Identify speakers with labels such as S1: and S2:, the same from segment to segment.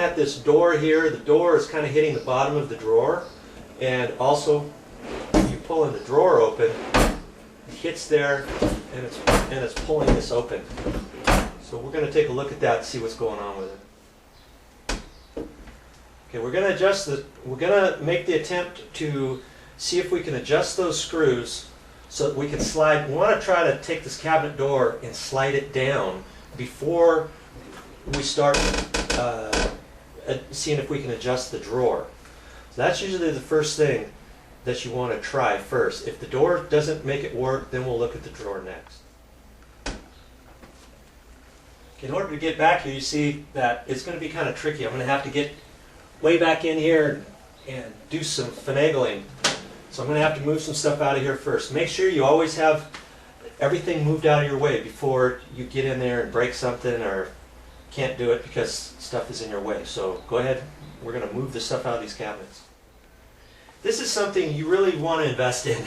S1: at this door here. The door is kind of hitting the bottom of the drawer, and also you pull in the drawer open, it hits there, and it's pulling this open. So we're going to take a look at that and see what's going on with it. Okay, we're going to make the attempt to see if we can adjust those screws so that we can slide. We want to try to take this cabinet door and slide it down before we start seeing if we can adjust the drawer. So that's usually the first thing that you want to try first. If the door doesn't make it work, then we'll look at the drawer next. In order to get back here, you see that it's going to be kind of tricky. I'm going to have to get way back in here and do some finagling. So I'm going to have to move some stuff out of here first. Make sure you always have everything moved out of your way before you get in there and break something or can't do it because stuff is in your way. So go ahead, we're going to move the stuff out of these cabinets. This is something you really want to invest in.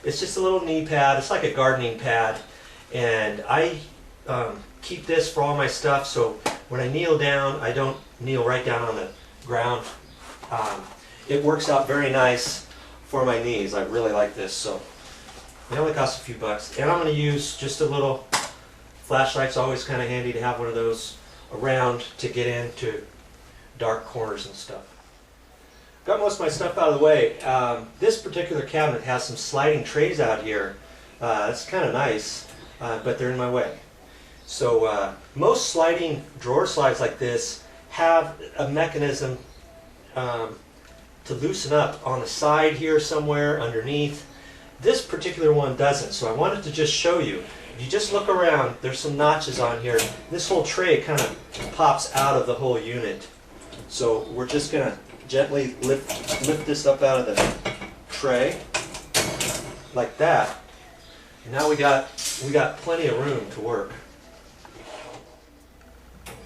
S1: It's just a little knee pad. It's like a gardening pad. And I keep this for all my stuff, so when I kneel down, I don't kneel right down on the ground. It works out very nice for my knees. I really like this. So it only costs a few bucks. And I'm going to use just a little flashlight's always kind of handy to have one of those around to get into dark corners and stuff. Got most of my stuff out of the way. This particular cabinet has some sliding trays out here. It's kind of nice, but they're in my way. So most sliding drawer slides like this have a mechanism to loosen up on the side here somewhere underneath. This particular one doesn't, so I wanted to just show you. If you just look around, there's some notches on here. This whole tray kind of pops out of the whole unit. So we're just going to gently lift this up out of the tray like that. And now we got plenty of room to work.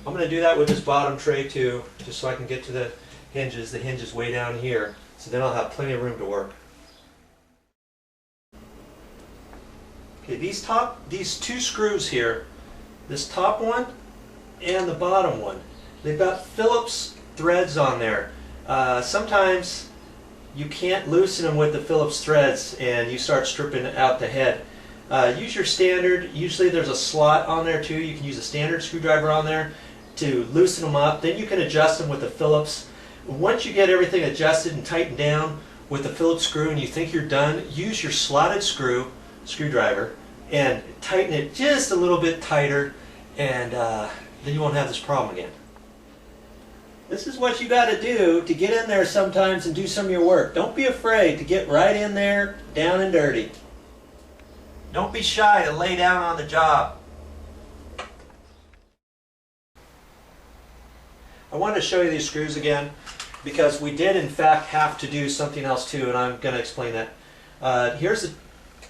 S1: I'm going to do that with this bottom tray too, just so I can get to the hinges. The hinge is way down here, so then I'll have plenty of room to work. Okay, these two screws here, this top one and the bottom one, they've got Phillips threads on there. Sometimes you can't loosen them with the Phillips threads and you start stripping out the head. Use your standard. Usually there's a slot on there too. You can use a standard screwdriver on there to loosen them up. Then you can adjust them with the Phillips. Once you get everything adjusted and tightened down with the Phillips screw and you think you're done, use your slotted screwdriver and tighten it just a little bit tighter, and then you won't have this problem again. This is what you got to do to get in there sometimes and do some of your work. Don't be afraid to get right in there, down and dirty. Don't be shy to lay down on the job. I wanted to show you these screws again because we did in fact have to do something else too, and I'm going to explain that. Here's the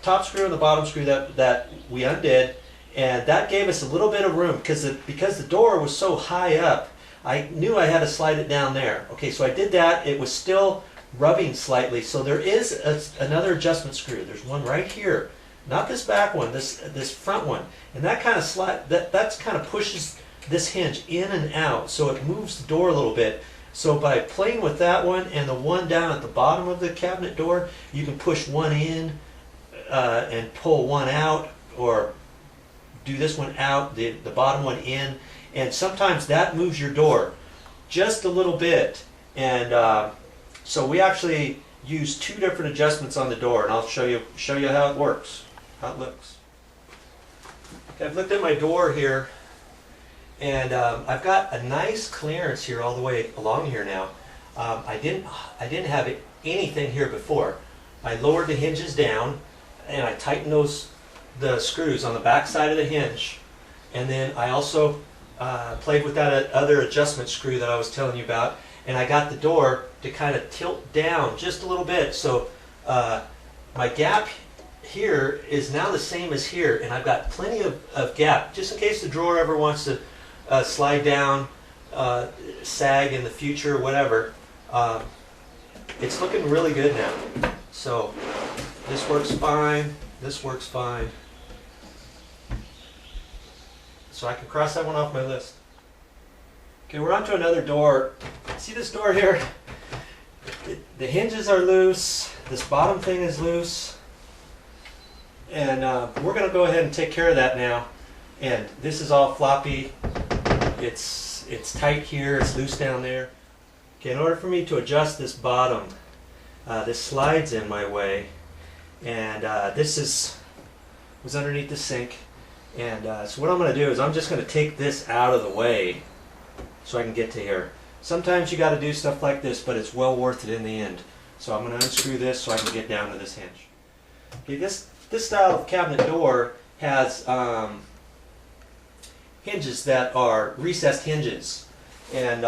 S1: top screw and the bottom screw that we undid, and that gave us a little bit of room because the door was so high up. I knew I had to slide it down there. Okay, so I did that. It was still rubbing slightly, so there is another adjustment screw. There's one right here, not this back one, this front one, and that kind of that's kind of pushes this hinge in and out, so it moves the door a little bit. So by playing with that one and the one down at the bottom of the cabinet door, you can push one in and pull one out, or do this one out, the bottom one in, and sometimes that moves your door just a little bit. And so we actually use two different adjustments on the door, and I'll show you how it works, how it looks. Okay, I've looked at my door here, and I've got a nice clearance here all the way along here now. I didn't have anything here before. I lowered the hinges down and I tightened the screws on the back side of the hinge, and then I also played with that other adjustment screw that I was telling you about, and I got the door to kind of tilt down just a little bit, so my gap here is now the same as here, and I've got plenty of gap just in case the drawer ever wants to slide down, sag in the future, whatever. It's looking really good now. So this works fine, this works fine. So I can cross that one off my list. Okay, we're on to another door. See this door here? The hinges are loose. This bottom thing is loose. And we're going to go ahead and take care of that now. And this is all floppy. It's tight here. It's loose down there. Okay, in order for me to adjust this bottom, this slides in my way. And this was underneath the sink. And so what I'm going to do is I'm just going to take this out of the way so I can get to here. Sometimes you got to do stuff like this, but it's well worth it in the end. So I'm going to unscrew this so I can get down to this hinge. Okay, this style of cabinet door has hinges that are recessed hinges. And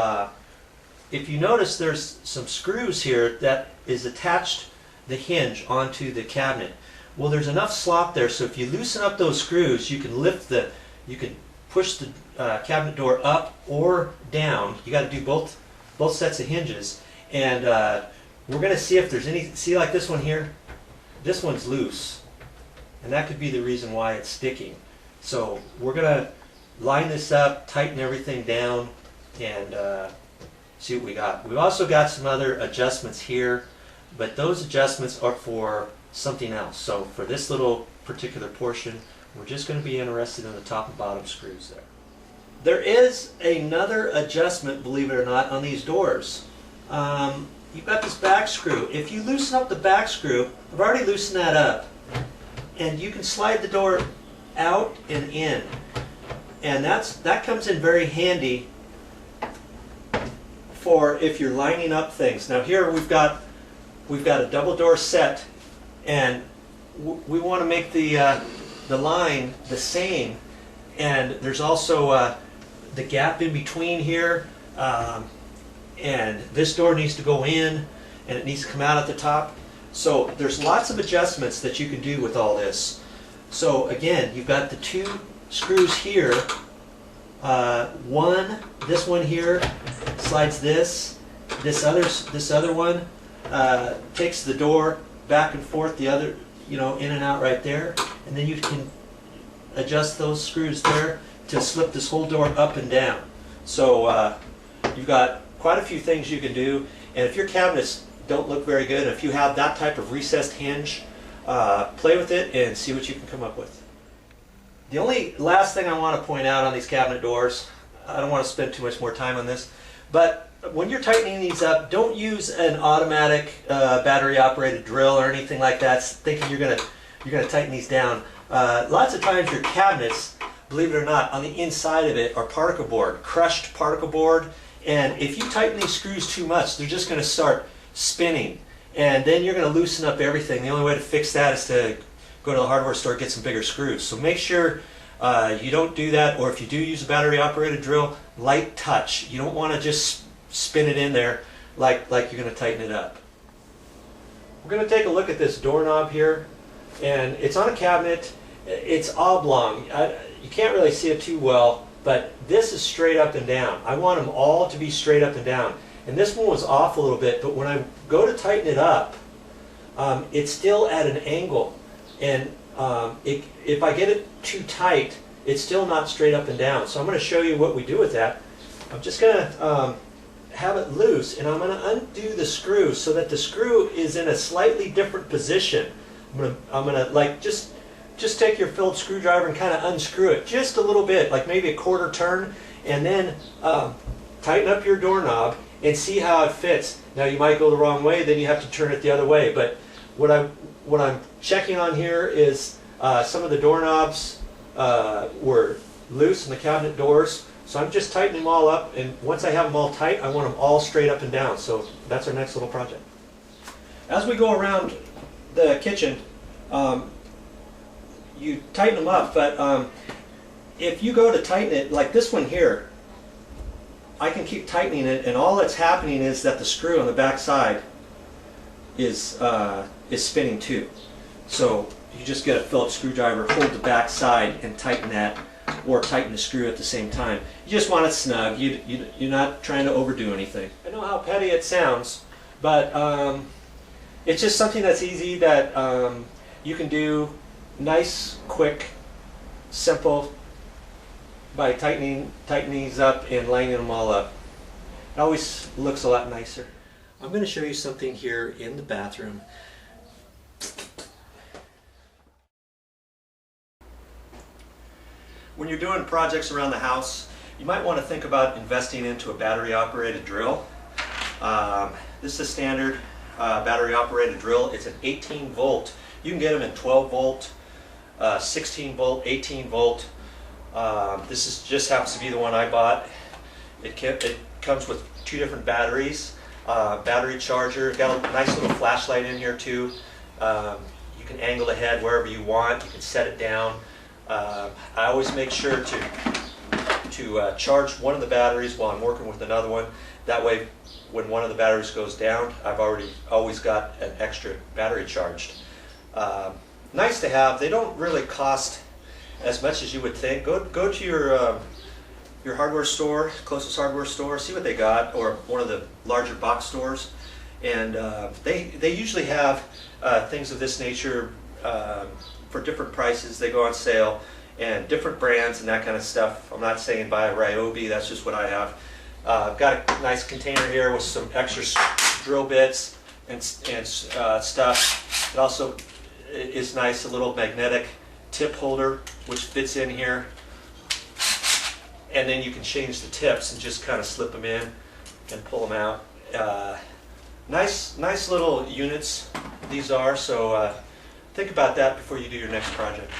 S1: if you notice, there's some screws here that is attached the hinge onto the cabinet. Well, there's enough slot there, so if you loosen up those screws, you can push the cabinet door up or down. You got to do both sets of hinges, and we're going to see if there's any. See, like this one here, this one's loose, and that could be the reason why it's sticking. So we're going to line this up, tighten everything down, and see what we got. We've also got some other adjustments here, but those adjustments are for something else. So for this little particular portion, we're just going to be interested in the top and bottom screws there. There is another adjustment, believe it or not, on these doors. You've got this back screw. If you loosen up the back screw, I've already loosened that up, and you can slide the door out and in. And that comes in very handy for if you're lining up things. Now here we've got a double door set, and we want to make the line the same, and there's also the gap in between here, and this door needs to go in and it needs to come out at the top. So there's lots of adjustments that you can do with all this. So again, you've got the two screws here. This one here slides this other one takes the door back and forth, the other, in and out right there, and then you can adjust those screws there to slip this whole door up and down. So you've got quite a few things you can do, and if your cabinets don't look very good, if you have that type of recessed hinge, play with it and see what you can come up with. The only last thing I want to point out on these cabinet doors, I don't want to spend too much more time on this, but when you're tightening these up, don't use an automatic battery-operated drill or anything like that, thinking you're gonna tighten these down. Lots of times your cabinets, believe it or not, on the inside of it are particle board, crushed particle board, and if you tighten these screws too much, they're just going to start spinning, and then you're going to loosen up everything. The only way to fix that is to go to the hardware store and get some bigger screws. So make sure you don't do that, or if you do use a battery-operated drill, light touch. You don't want to just spin it in there like you're going to tighten it up. We're going to take a look at this doorknob here, and it's on a cabinet. It's oblong. You can't really see it too well, but this is straight up and down. I want them all to be straight up and down. And this one was off a little bit, but when I go to tighten it up, it's still at an angle. And if I get it too tight, it's still not straight up and down. So I'm going to show you what we do with that. I'm just going to have it loose, and I'm going to undo the screw so that the screw is in a slightly different position. I'm going to like just take your Phillips screwdriver and kind of unscrew it just a little bit, like maybe a quarter turn, and then tighten up your doorknob and see how it fits. Now you might go the wrong way, then you have to turn it the other way. But what I'm checking on here is some of the doorknobs were loose in the cabinet doors. So I'm just tightening them all up, and once I have them all tight, I want them all straight up and down. So that's our next little project. As we go around the kitchen, you tighten them up, but if you go to tighten it, like this one here, I can keep tightening it, and all that's happening is that the screw on the back side is spinning too. So you just get a Phillips screwdriver, hold the back side, and tighten that, or tighten the screw at the same time. You just want it snug. You're not trying to overdo anything. I know how petty it sounds, but it's just something that's easy that you can do. Nice, quick, simple, by tightening these up and lining them all up. It always looks a lot nicer. I'm going to show you something here in the bathroom. When you're doing projects around the house, you might want to think about investing into a battery operated drill. This is a standard battery operated drill. It's an 18 volt. You can get them in 12 volt, 16 volt, 18 volt. Just happens to be the one I bought. It comes with 2 different batteries, battery charger. Got a nice little flashlight in here too. You can angle the head wherever you want. You can set it down. I always make sure to charge one of the batteries while I'm working with another one. That way, when one of the batteries goes down, I've always got an extra battery charged. Nice to have. They don't really cost as much as you would think. Go to your hardware store, closest hardware store, see what they got, or one of the larger box stores, and they usually have things of this nature for different prices. They go on sale, and different brands and that kind of stuff. I'm not saying buy a Ryobi, that's just what I have. I've got a nice container here with some extra drill bits and stuff. It also is nice, a little magnetic tip holder which fits in here, and then you can change the tips and just kind of slip them in and pull them out. Nice little units these are, so think about that before you do your next project.